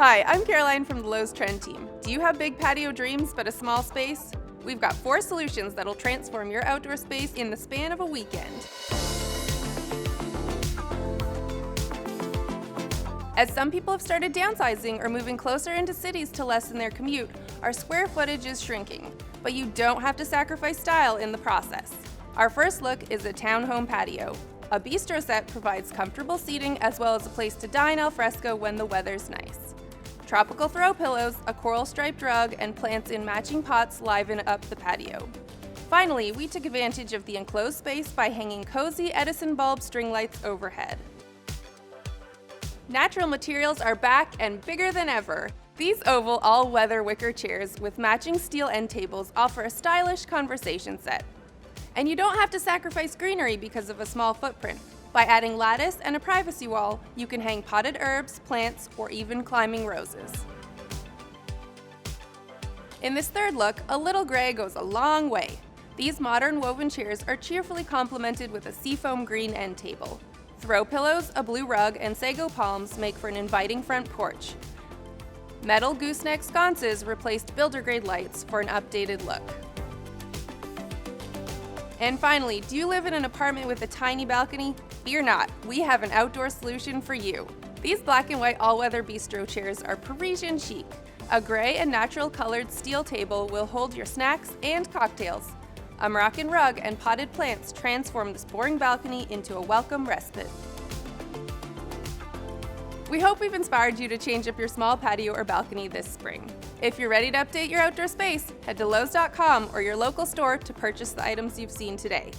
Hi, I'm Caroline from the Lowe's Trend team. Do you have big patio dreams but a small space? We've got 4 solutions that'll transform your outdoor space in the span of a weekend. As some people have started downsizing or moving closer into cities to lessen their commute, our square footage is shrinking. But you don't have to sacrifice style in the process. Our first look is a Townhome patio. A bistro set provides comfortable seating as well as a place to dine al fresco when the weather's nice. Tropical throw pillows, a coral striped rug, and plants in matching pots liven up the patio. Finally, we took advantage of the enclosed space by hanging cozy Edison bulb string lights overhead. Natural materials are back and bigger than ever. These oval all-weather wicker chairs with matching steel end tables offer a stylish conversation set. And you don't have to sacrifice greenery because of a small footprint. By adding lattice and a privacy wall, you can hang potted herbs, plants, or even climbing roses. In this third look, a little gray goes a long way. These modern woven chairs are cheerfully complemented with a seafoam green end table. Throw pillows, a blue rug, and sago palms make for an inviting front porch. Metal gooseneck sconces replaced builder-grade lights for an updated look. And finally, do you live in an apartment with a tiny balcony? Fear not, we have an outdoor solution for you. These black and white all-weather bistro chairs are Parisian chic. A gray and natural colored steel table will hold your snacks and cocktails. A Moroccan rug and potted plants transform this boring balcony into a welcome respite. We hope we've inspired you to change up your small patio or balcony this spring. If you're ready to update your outdoor space, head to Lowes.com or your local store to purchase the items you've seen today.